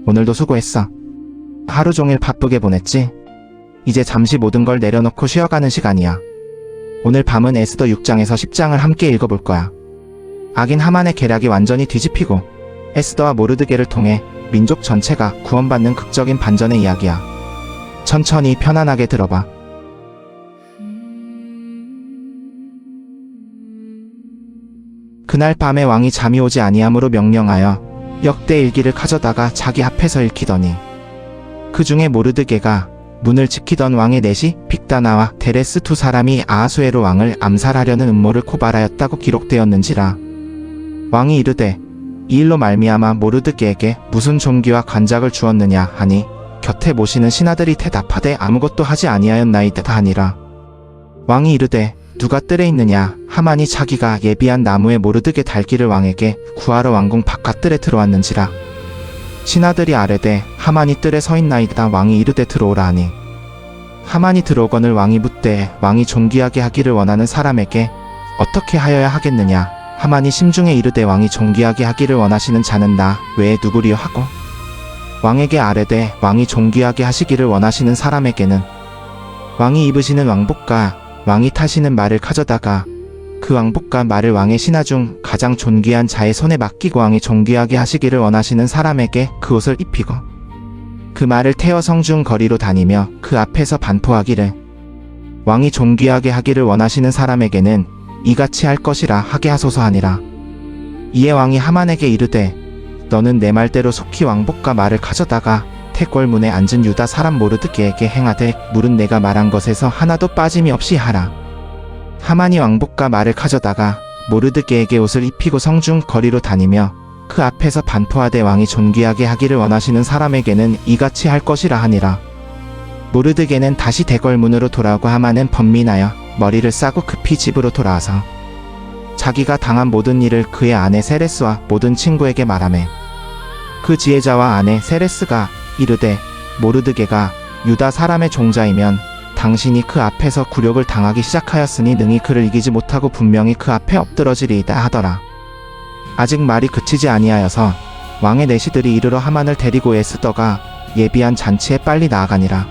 오늘도 수고했어. 하루 종일 바쁘게 보냈지? 이제 잠시 모든 걸 내려놓고 쉬어가는 시간이야. 오늘 밤은 에스더 6장에서 10장을 함께 읽어볼 거야. 악인 하만의 계략이 완전히 뒤집히고 에스더와 모르드게를 통해 민족 전체가 구원받는 극적인 반전의 이야기야. 천천히 편안하게 들어봐. 그날 밤에 왕이 잠이 오지 아니함으로 명령하여 역대 일기를 가져다가 자기 앞에서 읽히더니 그 중에 모르드게가 문을 지키던 왕의 내시 빅다나와 데레스 두 사람이 아하수에로 왕을 암살하려는 음모를 고발하였다고 기록되었는지라. 왕이 이르되 이 일로 말미암아 모르드게에게 무슨 존귀와 관작을 주었느냐 하니 곁에 모시는 신하들이 대답하되 아무것도 하지 아니하였나이다 하니라. 왕이 이르되 누가 뜰에 있느냐 하만이 자기가 예비한 나무에 모르드게 달기를 왕에게 구하러 왕궁 바깥뜰에 들어왔는지라. 신하들이 아뢰되 하만이 뜰에 서 있나이다. 왕이 이르되 들어오라 하니 하만이 들어오거늘 왕이 묻되 왕이 존귀하게 하기를 원하는 사람에게 어떻게 하여야 하겠느냐. 하만이 심중에 이르되 왕이 존귀하게 하기를 원하시는 자는 나 외에 누구리요 하고 왕에게 아뢰되 왕이 존귀하게 하시기를 원하시는 사람에게는 왕이 입으시는 왕복과 왕이 타시는 말을 가져다가 그 왕복과 말을 왕의 신하 중 가장 존귀한 자의 손에 맡기고 왕이 존귀하게 하시기를 원하시는 사람에게 그 옷을 입히고 그 말을 태워 성중 거리로 다니며 그 앞에서 반포하기를 왕이 존귀하게 하기를 원하시는 사람에게는 이같이 할 것이라 하게 하소서 하니라. 이에 왕이 하만에게 이르되 너는 내 말대로 속히 왕복과 말을 가져다가 태골문에 앉은 유다 사람 모르드게에게 행하되 물은 내가 말한 것에서 하나도 빠짐이 없이 하라. 하만이 왕복과 말을 가져다가 모르드게에게 옷을 입히고 성중 거리로 다니며 그 앞에서 반포하되 왕이 존귀하게 하기를 원하시는 사람에게는 이같이 할 것이라 하니라. 모르드게는 다시 대궐문으로 돌아오고 하만은 번민하여 머리를 싸고 급히 집으로 돌아와서 자기가 당한 모든 일을 그의 아내 세레스와 모든 친구에게 말하매 그 지혜자와 아내 세레스가 이르되 모르드게가 유다 사람의 종자이면 당신이 그 앞에서 굴욕을 당하기 시작하였으니 능히 그를 이기지 못하고 분명히 그 앞에 엎드러지리이다 하더라. 아직 말이 그치지 아니하여서 왕의 내시들이 이르러 하만을 데리고 에스더가 예비한 잔치에 빨리 나아가니라.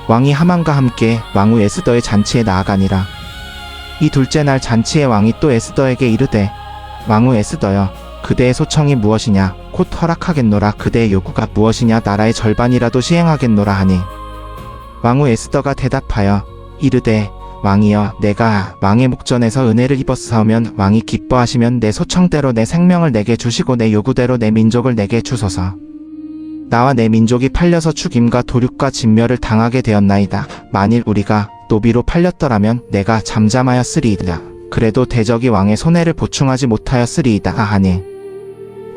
왕이 하만과 함께 왕후 에스더의 잔치에 나아가니라. 이 둘째 날 잔치에 왕이 또 에스더에게 이르되 왕후 에스더여 그대의 소청이 무엇이냐 곧 허락하겠노라. 그대의 요구가 무엇이냐 나라의 절반이라도 시행하겠노라 하니 왕후 에스더가 대답하여 이르되 왕이여 내가 왕의 목전에서 은혜를 입었사오면 왕이 기뻐하시면 내 소청대로 내 생명을 내게 주시고 내 요구대로 내 민족을 내게 주소서. 나와 내 민족이 팔려서 죽임과 도륙과 진멸을 당하게 되었나이다. 만일 우리가 노비로 팔렸더라면 내가 잠잠하였으리이다. 그래도 대적이 왕의 손해를 보충하지 못하였으리이다 하니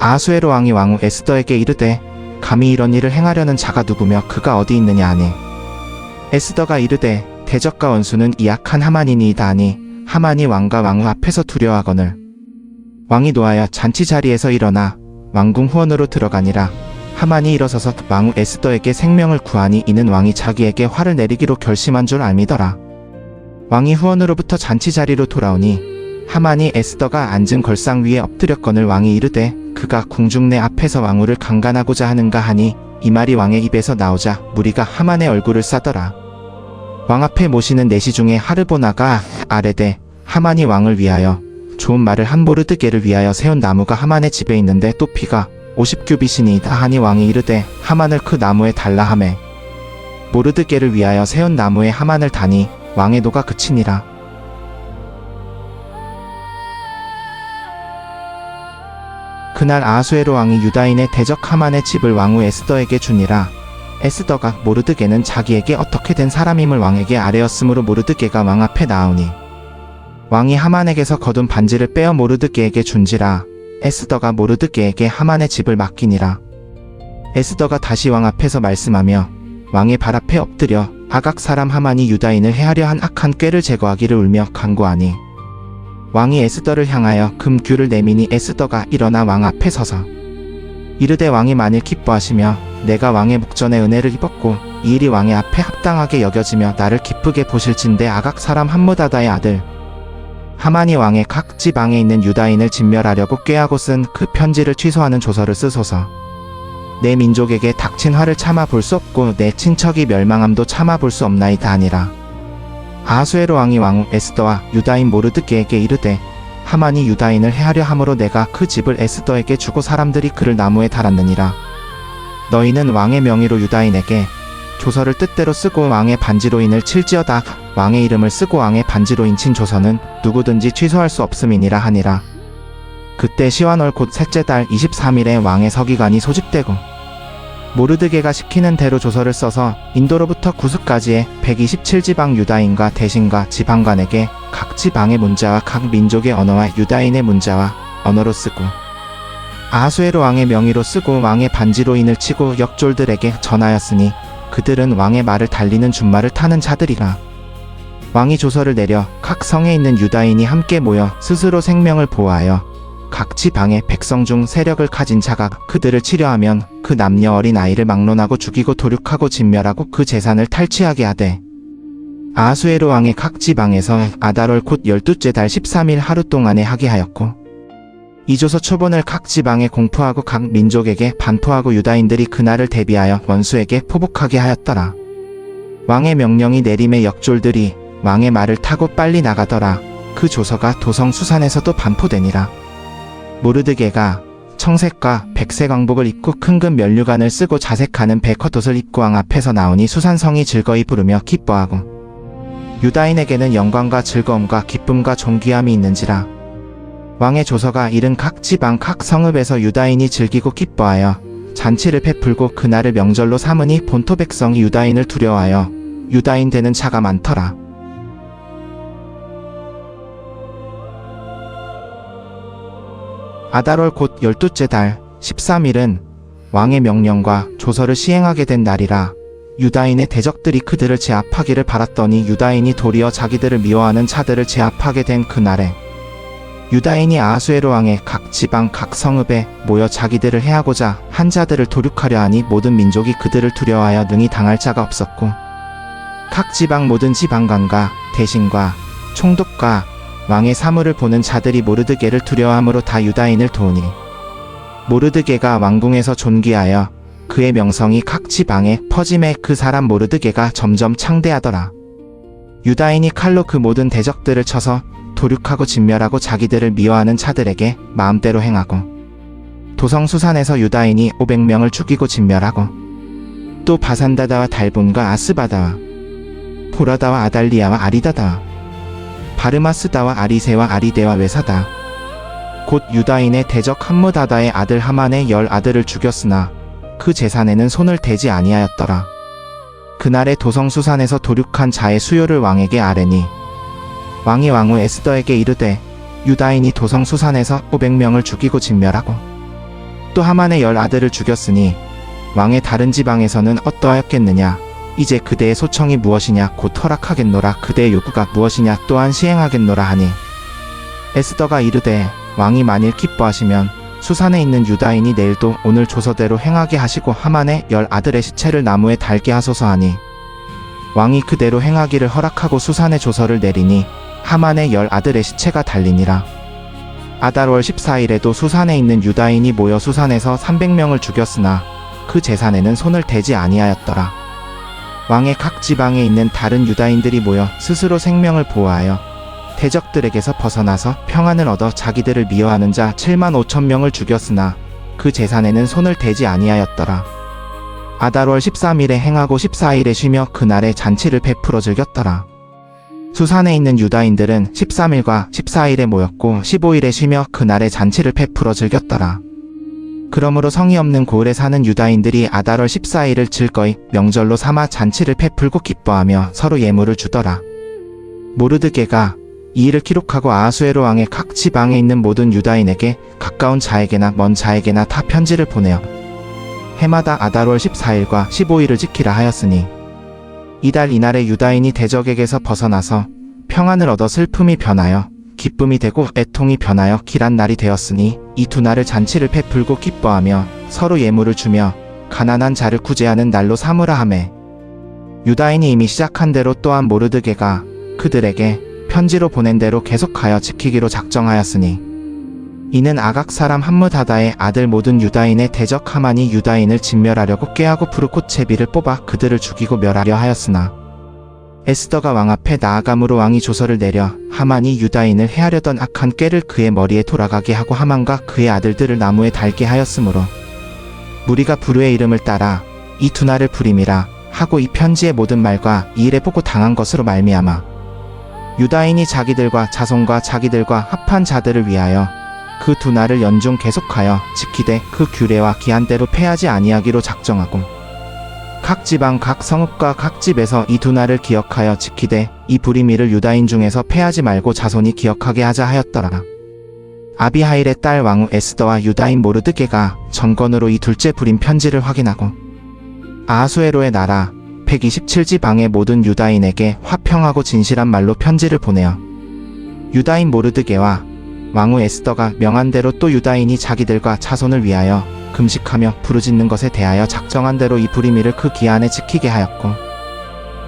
아하수에로 왕이 왕후 에스더에게 이르되 감히 이런 일을 행하려는 자가 누구며 그가 어디 있느냐 하니 에스더가 이르되 대적과 원수는 이 악한 하만이니이다 하니 하만이 왕과 왕후 앞에서 두려워하거늘 왕이 노하여 잔치 자리에서 일어나 왕궁 후원으로 들어가니라. 하만이 일어서서 왕후 에스더에게 생명을 구하니 이는 왕이 자기에게 화를 내리기로 결심한 줄 알미더라. 왕이 후원으로부터 잔치 자리로 돌아오니 하만이 에스더가 앉은 걸상 위에 엎드렸거늘 왕이 이르되 그가 궁중내 앞에서 왕후를 강간하고자 하는가 하니 이 말이 왕의 입에서 나오자 무리가 하만의 얼굴을 싸더라. 왕 앞에 모시는 내시 중에 하르보나가 아뢰되 하만이 왕을 위하여 좋은 말을 한 모르드게를 위하여 세운 나무가 하만의 집에 있는데 높이가 50규빗이니이다 하니 왕이 이르되 하만을 그 나무에 달라 하매 모르드게를 위하여 세운 나무에 하만을 다니 왕의 노가 그치니라. 그날 아하수에로 왕이 유다인의 대적 하만의 집을 왕후 에스더에게 주니라. 에스더가 모르드게는 자기에게 어떻게 된 사람임을 왕에게 아뢰었으므로 모르드게가 왕 앞에 나오니 왕이 하만에게서 거둔 반지를 빼어 모르드게에게 준지라. 에스더가 모르드게에게 하만의 집을 맡기니라. 에스더가 다시 왕 앞에서 말씀하며 왕의 발 앞에 엎드려 아각 사람 하만이 유다인을 해하려 한 악한 꾀를 제거하기를 울며 간구하니 왕이 에스더를 향하여 금규를 내미니 에스더가 일어나 왕 앞에 서서 이르되 왕이 만일 기뻐하시며 내가 왕의 목전에 은혜를 입었고 이 일이 왕의 앞에 합당하게 여겨지며 나를 기쁘게 보실진대 아각 사람 함므다다의 아들 하만이 왕의 각 지방에 있는 유다인을 진멸하려고 꾀하고 쓴 그 편지를 취소하는 조서를 쓰소서. 내 민족에게 닥친 화를 참아 볼 수 없고 내 친척이 멸망함도 참아 볼 수 없나이다 하니라. 아하수에로 왕이 왕후 에스더와 유다인 모르드게에게 이르되 하만이 유다인을 해하려 함으로 내가 그 집을 에스더에게 주고 사람들이 그를 나무에 달았느니라. 너희는 왕의 명의로 유다인에게 조서를 뜻대로 쓰고 왕의 반지로인을 칠지어다. 왕의 이름을 쓰고 왕의 반지로인 친 조서는 누구든지 취소할 수 없음이니라 하니라. 그때 시완월 곧 셋째 달 23일에 왕의 서기관이 소집되고 모르드게가 시키는 대로 조서를 써서 인도로부터 구스까지의 127지방 유다인과 대신과 지방관에게 각 지방의 문자와 각 민족의 언어와 유다인의 문자와 언어로 쓰고 아하수에로 왕의 명의로 쓰고 왕의 반지로인을 치고 역졸들에게 전하였으니 그들은 왕의 말을 달리는 준말을 타는 자들이라. 왕이 조서를 내려 각 성에 있는 유다인이 함께 모여 스스로 생명을 보호하여 각 지방의 백성 중 세력을 가진 자가 그들을 치려하면 그 남녀 어린 아이를 막론하고 죽이고 도륙하고 진멸하고 그 재산을 탈취하게 하되 아하수에로 왕의 각 지방에서 아달월 곧 12째 달 13일 하루 동안에 하게 하였고 이 조서 초본을 각 지방에 공포하고 각 민족에게 반포하고 유다인들이 그날을 대비하여 원수에게 포복하게 하였더라. 왕의 명령이 내림에 역졸들이 왕의 말을 타고 빨리 나가더라. 그 조서가 도성 수산에서도 반포되니라. 모르드게가 청색과 백색 왕복을 입고 큰금 면류관을 쓰고 자색하는 베컷옷을 입고 왕 앞에서 나오니 수산성이 즐거이 부르며 기뻐하고 유다인에게는 영광과 즐거움과 기쁨과 존귀함이 있는지라. 왕의 조서가 이른 각 지방 각 성읍에서 유다인이 즐기고 기뻐하여 잔치를 베풀고 그날을 명절로 삼으니 본토 백성이 유다인을 두려워하여 유다인 되는 자가 많더라. 아달월 곧 12째 달 13일은 왕의 명령과 조서를 시행하게 된 날이라. 유다인의 대적들이 그들을 제압하기를 바랐더니 유다인이 도리어 자기들을 미워하는 자들을 제압하게 된 그날에 유다인이 아하수에로 왕의 각 지방 각 성읍에 모여 자기들을 해하고자 한 자들을 도륙하려 하니 모든 민족이 그들을 두려워하여 능히 당할 자가 없었고 각 지방 모든 지방관과 대신과 총독과 왕의 사물을 보는 자들이 모르드게를 두려워함으로 다 유다인을 도우니 모르드게가 왕궁에서 존귀하여 그의 명성이 각 지방에 퍼짐에 그 사람 모르드게가 점점 창대하더라. 유다인이 칼로 그 모든 대적들을 쳐서 도륙하고 진멸하고 자기들을 미워하는 자들에게 마음대로 행하고 도성 수산에서 유다인이 500명을 죽이고 진멸하고 또 바산다다와 달본과 아스바다와 보라다와 아달리아와 아리다다와 바르마스다와 아리세와 아리데와 외사다 곧 유다인의 대적 함무다다의 아들 하만의 10 아들을 죽였으나 그 재산에는 손을 대지 아니하였더라. 그날에 도성 수산에서 도륙한 자의 수요를 왕에게 아뢰니 왕이 왕후 에스더에게 이르되 유다인이 도성 수산에서 500명을 죽이고 진멸하고 또 하만의 10 아들을 죽였으니 왕의 다른 지방에서는 어떠하였겠느냐. 이제 그대의 소청이 무엇이냐. 곧 허락하겠노라. 그대의 요구가 무엇이냐. 또한 시행하겠노라 하니 에스더가 이르되 왕이 만일 기뻐하시면 수산에 있는 유다인이 내일도 오늘 조서대로 행하게 하시고 하만의 10 아들의 시체를 나무에 달게 하소서 하니 왕이 그대로 행하기를 허락하고 수산의 조서를 내리니 하만의 10 아들의 시체가 달리니라. 아달월 14일에도 수산에 있는 유다인이 모여 수산에서 300명을 죽였으나 그 재산에는 손을 대지 아니하였더라. 왕의 각 지방에 있는 다른 유다인들이 모여 스스로 생명을 보호하여 대적들에게서 벗어나서 평안을 얻어 자기들을 미워하는 자 75,000명을 죽였으나 그 재산에는 손을 대지 아니하였더라. 아달월 13일에 행하고 14일에 쉬며 그날에 잔치를 베풀어 즐겼더라. 수산에 있는 유다인들은 13일과 14일에 모였고 15일에 쉬며 그날에 잔치를 베풀어 즐겼더라. 그러므로 성이 없는 고을에 사는 유다인들이 아달월 14일을 즐거이 명절로 삼아 잔치를 베풀고 기뻐하며 서로 예물을 주더라. 모르드게가 이 일을 기록하고 아하수에로 왕의 각 지방에 있는 모든 유다인에게 가까운 자에게나 먼 자에게나 다 편지를 보내어 해마다 아달월 14일과 15일을 지키라 하였으니 이달 이날에 유다인이 대적에게서 벗어나서 평안을 얻어 슬픔이 변하여 기쁨이 되고 애통이 변하여 길한 날이 되었으니 이 두 날을 잔치를 베풀고 기뻐하며 서로 예물을 주며 가난한 자를 구제하는 날로 삼으라 하매 유다인이 이미 시작한 대로 또한 모르드게가 그들에게 편지로 보낸 대로 계속하여 지키기로 작정하였으니 이는 아각 사람 함므다다의 아들 모든 유다인의 대적 하만이 유다인을 진멸하려고 꾀하고 부르콧 제비를 뽑아 그들을 죽이고 멸하려 하였으나 에스더가 왕 앞에 나아감으로 왕이 조서를 내려 하만이 유다인을 해하려던 악한 꾀를 그의 머리에 돌아가게 하고 하만과 그의 아들들을 나무에 달게 하였으므로 무리가 부르의 이름을 따라 이 두나를 부림이라 하고 이 편지의 모든 말과 이 일에 보고 당한 것으로 말미암아 유다인이 자기들과 자손과 자기들과 합한 자들을 위하여 그 두나를 연중 계속하여 지키되 그 규례와 기한대로 패하지 아니하기로 작정하고 각 지방 각 성읍과 각 집에서 이 두나를 기억하여 지키되 이 부리미를 유다인 중에서 패하지 말고 자손이 기억하게 하자 하였더라. 아비하일의 딸 왕후 에스더와 유다인 모르드게가 전건으로 이 둘째 부림 편지를 확인하고 아하수에로의 나라 127지방의 모든 유다인에게 화평하고 진실한 말로 편지를 보내어 유다인 모르드게와 왕후 에스더가 명한 대로 또 유다인이 자기들과 자손을 위하여 금식하며 부르짖는 것에 대하여 작정한 대로 이 부리미를 그 기한에 지키게 하였고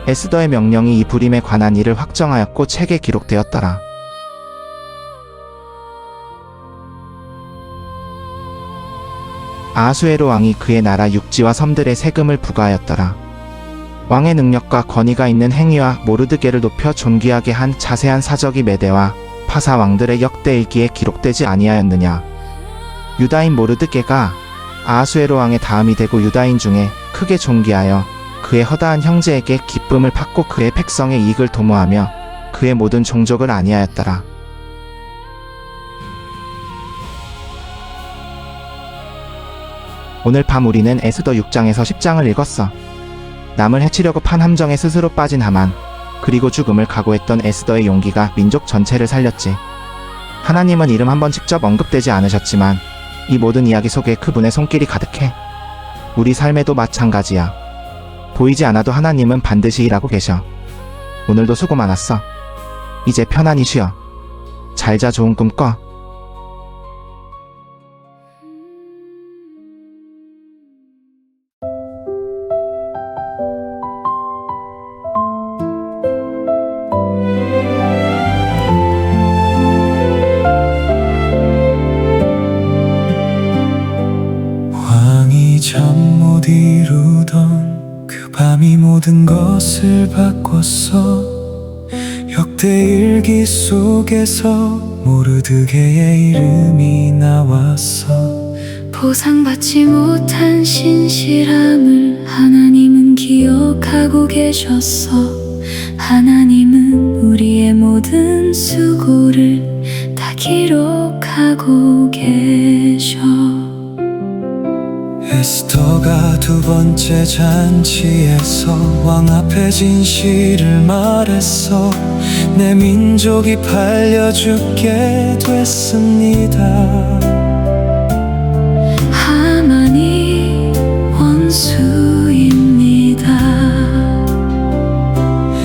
에스더의 명령이 이 부림에 관한 일을 확정하였고 책에 기록되었더라. 아하수에로 왕이 그의 나라 육지와 섬들의 세금을 부과하였더라. 왕의 능력과 권위가 있는 행위와 모르드게를 높여 존귀하게 한 자세한 사적이 메대와 파사 왕들의 역대일기에 기록되지 아니하였느냐. 유다인 모르드게가 아하수에로 왕의 다음이 되고 유다인 중에 크게 존귀하여 그의 허다한 형제에게 기쁨을 받고 그의 백성의 이익을 도모하며 그의 모든 종족을 아니하였더라. 오늘 밤 우리는 에스더 6장에서 10장을 읽었어. 남을 해치려고 판 함정에 스스로 빠진 하만, 그리고 죽음을 각오했던 에스더의 용기가 민족 전체를 살렸지. 하나님은 이름 한번 직접 언급되지 않으셨지만 이 모든 이야기 속에 그분의 손길이 가득해. 우리 삶에도 마찬가지야. 보이지 않아도 하나님은 반드시 일하고 계셔. 오늘도 수고 많았어. 이제 편안히 쉬어. 잘 자, 좋은 꿈 꿔. 잠 못 이루던 그 밤이 모든 것을 바꿨어. 역대일기 속에서 모르드게의 이름이 나왔어. 보상받지 못한 신실함을 하나님은 기억하고 계셨어. 하나님은 우리의 모든 수고를 다 기록하고 계셔. 에스더가 두 번째 잔치에서 왕 앞에 진실을 말했어. 내 민족이 팔려 죽게 됐습니다. 하만이 원수입니다.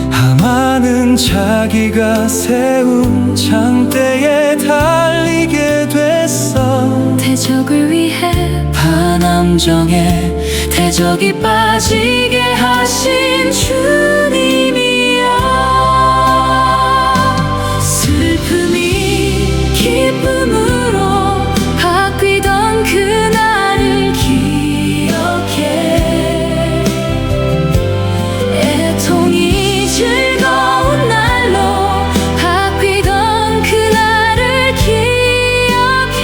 하만은 자기가 세운 장대에 달리게 됐어. 대적을 위해 함정에 대적이 빠지게 하신 주님이야. 슬픔이 기쁨으로 바뀌던 그날을 기억해. 애통이 즐거운 날로 바뀌던 그날을 기억해.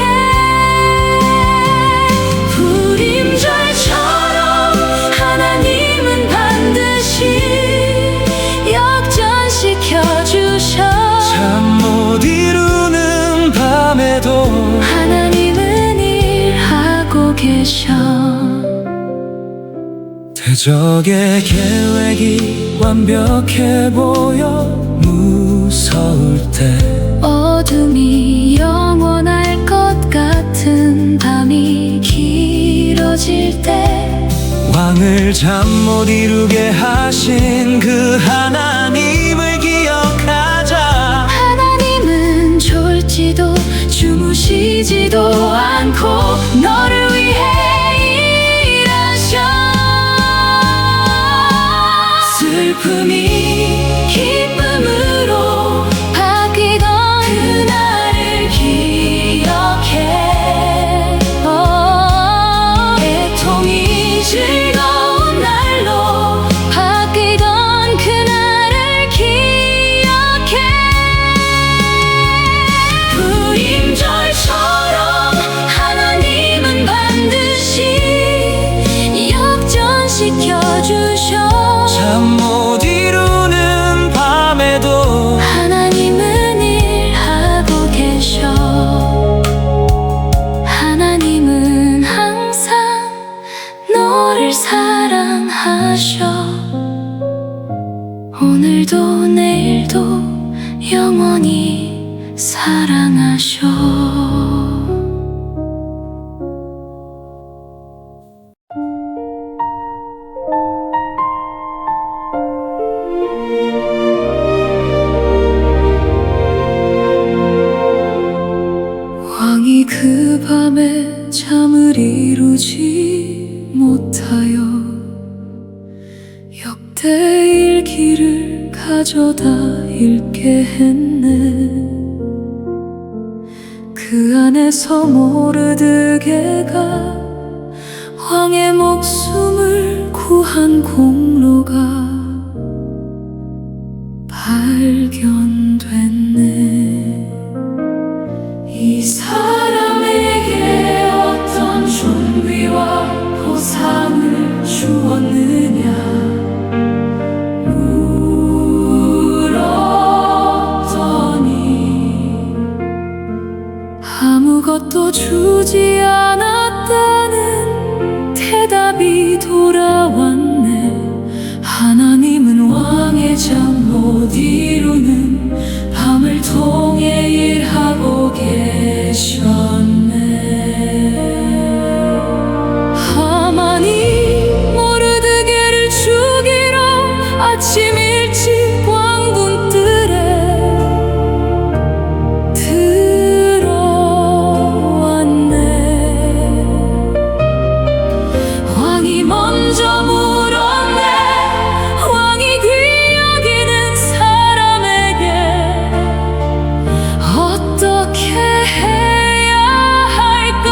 하나님은 반드시 역전시켜주셔. 잠 못 이루는 밤에도 하나님은 일하고 계셔. 대적의 계획이 완벽해 보여 무서울 때, 어둠이 영원할 것 같은 밤이 길어질 때, 왕을 잠 못 이루게 하신 그 하나님을 기억하자. 하나님은 졸지도 주무시지도 않고 너를 위해 일하셔. 슬픔이 기쁨으로 오늘도 내일도 영원히 사랑하셔. 왕이 그 밤에 잠을 이루지 못하여 역대 일기를 가져다 읽게 했네. 그 안에서 모르드게가 왕의 목숨을 구한 공로가 발견됐네. 이 사람에게 어떤 존귀와 보상을 주었느냐 물었더니 아무것도 주지 않았다는 대답이 돌아왔네. 하나님은 왕의 잠 못 이루는 밤을 통해 일하고 계셨네. 하만이 모르드게를 죽이러 아침 일찍 왕궁뜰에 들어왔네. 왕이 먼저 물었네. 왕이 귀 여기는 사람에게 어떻게 해야 할까?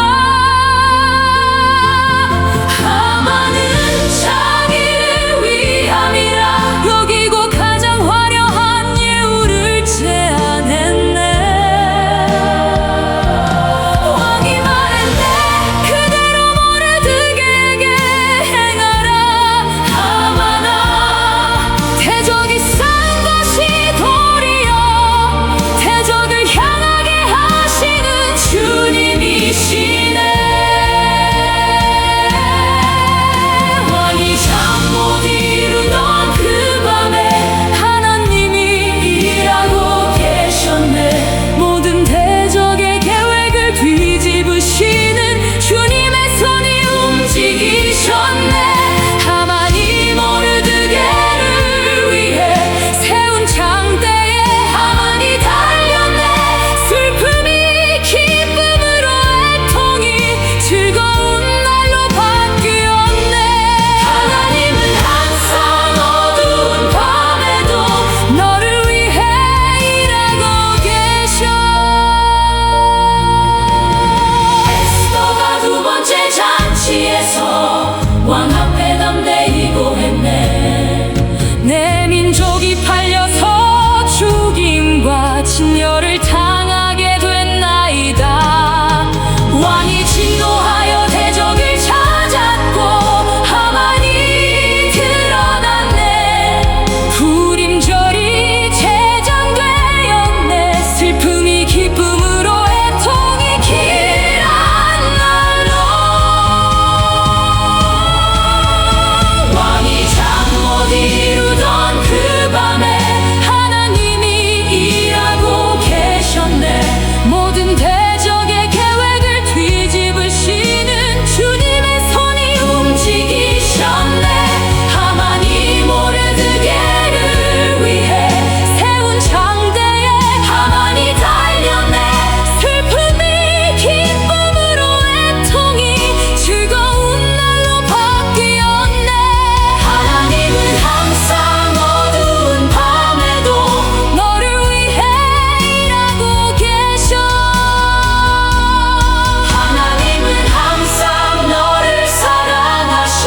하만은 자기를 위함이라 여기고 가장 화려한 예우를 제안했네. 왕이 말했네. 그대로 모르드게에게 행하라. 하만아, 대적이 쌓은 것이 도리어 대적을 향하게 하시는 주님이시네. 왕이 잠 못 이루던 그 밤에 하나님이 일하고 계셨네. 모든 대적의 계획을 뒤집으시는 주님의 손이 움직이셨네. 하만이 모르드게를 위해 세운 장대에 하만이 달렸네. 슬픔이 기쁨으로 애통이 즐거운 날로 바뀌었네. 하나님은 항상 어두운 밤에도 너를 위해 일하고 계셔. 에스더가 두 번째 잔치에서 왕 앞에 담대히 고했네. 내 민족이 팔려서 죽임과 진열을 당하게 됐나이다. 왕이 진노하여 대적을 찾았고 하만이 드러났네. 불임절이 재장되었네. 슬픔이 기쁨으로 애통이 길한 날로 왕이 잠 못 이루던 그 밤에 하나님이 일하고 계셨네. 모든 대적의 계획을 뒤집으시는 주님의 손이 움직이셨네. 하만이 모르드게를 위해 세운 장대에 하만이 달렸네. 슬픔이 기쁨으로 애통이 즐거운 날로 바뀌었네. 하나님은 항상 어두운 밤에도 너를 위해 일하고 계셔. 하나님은 항상 너를 사랑하셔.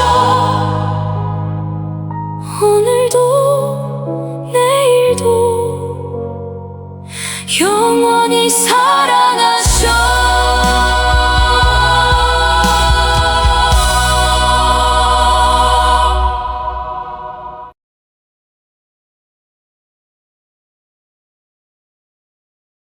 오늘도 내일도 영원히